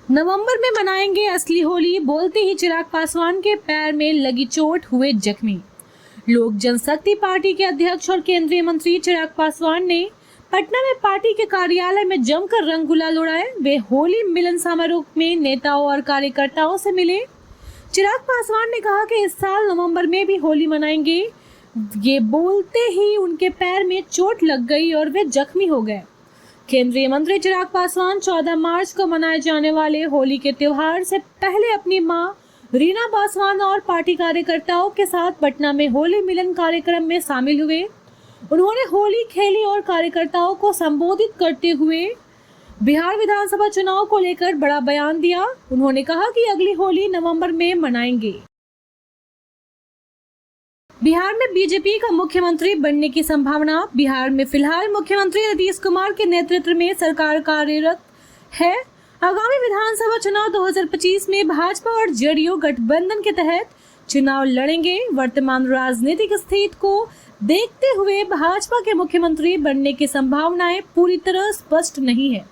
नवंबर में मनाएंगे असली होली, बोलते ही चिराग पासवान के पैर में लगी चोट, हुए जख्मी। लोक जनशक्ति पार्टी के अध्यक्ष और केंद्रीय मंत्री चिराग पासवान ने पटना में पार्टी के कार्यालय में जमकर रंग गुलाल उड़ाए। वे होली मिलन समारोह में नेताओं और कार्यकर्ताओं से मिले। चिराग पासवान ने कहा कि इस साल नवंबर में भी होली मनाएंगे। ये बोलते ही उनके पैर में चोट लग गई और वे जख्मी हो गए। केंद्रीय मंत्री चिराग पासवान 14 मार्च को मनाए जाने वाले होली के त्योहार से पहले अपनी मां रीना पासवान और पार्टी कार्यकर्ताओं के साथ पटना में होली मिलन कार्यक्रम में शामिल हुए। उन्होंने होली खेली और कार्यकर्ताओं को संबोधित करते हुए बिहार विधानसभा चुनाव को लेकर बड़ा बयान दिया। उन्होंने कहा कि अगली होली नवंबर में मनाएंगे। बिहार में बीजेपी का मुख्यमंत्री बनने की संभावना। बिहार में फिलहाल मुख्यमंत्री नीतीश कुमार के नेतृत्व में सरकार कार्यरत है। आगामी विधानसभा चुनाव 2025 में भाजपा और जेडीयू गठबंधन के तहत चुनाव लड़ेंगे। वर्तमान राजनीतिक स्थिति को देखते हुए भाजपा के मुख्यमंत्री बनने की संभावनाएं पूरी तरह स्पष्ट नहीं है।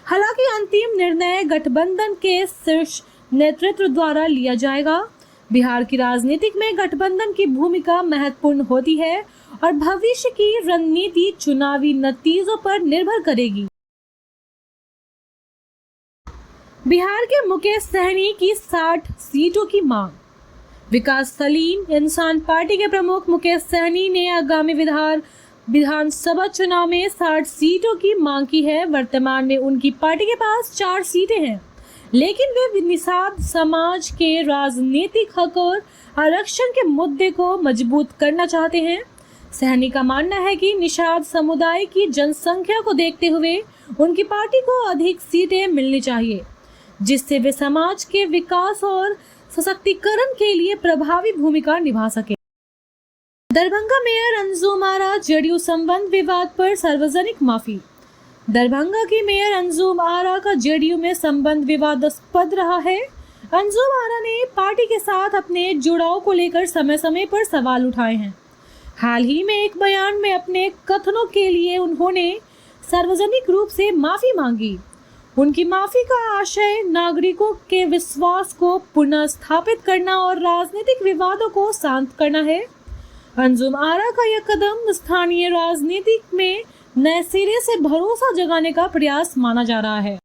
हालांकि अंतिम निर्णय गठबंधन के शीर्ष नेतृत्व द्वारा लिया जाएगा। बिहार की राजनीति में गठबंधन की भूमिका महत्वपूर्ण होती है और भविष्य की रणनीति चुनावी नतीजों पर निर्भर करेगी। बिहार के मुकेश सहनी की 60 सीटों की मांग। विकासशील इंसान पार्टी के प्रमुख मुकेश सहनी ने आगामी विधानसभा चुनाव में 60 सीटों की मांग की है। वर्तमान में उनकी पार्टी के पास 4 सीटें हैं, लेकिन वे निषाद समाज के राजनीतिक हक और आरक्षण के मुद्दे को मजबूत करना चाहते हैं। सहनी का मानना है कि निषाद समुदाय की जनसंख्या को देखते हुए उनकी पार्टी को अधिक सीटें मिलनी चाहिए, जिससे वे समाज के विकास और सशक्तिकरण के लिए प्रभावी भूमिका निभा सके। दरभंगा मेयर अंजुम आरा जेडीयू संबंध विवाद पर सार्वजनिक माफी। दरभंगा की मेयर अंजुम आरा का जेडीयू में संबंध विवादास्पद रहा है। अंजुम आरा ने पार्टी के साथ अपने जुड़ाव को लेकर समय समय पर सवाल उठाए हैं। हाल ही में एक बयान में अपने कथनों के लिए उन्होंने सार्वजनिक रूप से माफी मांगी। उनकी माफी का आशय नागरिकों के विश्वास को पुनः स्थापित करना और राजनीतिक विवादों को शांत करना है। अंजुम आरा का यह कदम स्थानीय राजनीति में नए सिरे से भरोसा जगाने का प्रयास माना जा रहा है।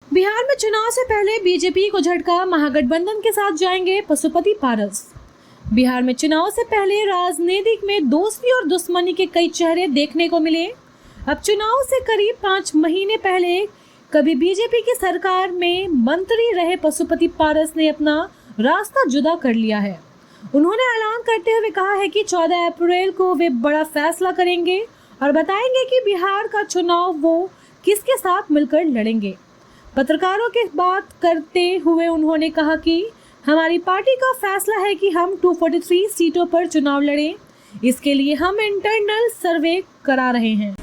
बिहार में चुनाव से पहले बीजेपी को झटका। महागठबंधन के साथ जाएंगे पशुपति पारस। बिहार में चुनाव से पहले राजनीति में दोस्ती और दुश्मनी के कई चेहरे देखने को मिले। अब चुनाव से करीब 5 महीने पहले कभी बीजेपी की सरकार में मंत्री रहे पशुपति पारस ने अपना रास्ता जुदा कर लिया है। उन्होंने ऐलान करते हुए कहा है कि 14 अप्रैल को वे बड़ा फैसला करेंगे और बताएंगे कि बिहार का चुनाव वो किसके साथ मिलकर लड़ेंगे। पत्रकारों की बात करते हुए उन्होंने कहा कि हमारी पार्टी का फैसला है कि हम 243 सीटों पर चुनाव लड़ें। इसके लिए हम इंटरनल सर्वे करा रहे हैं।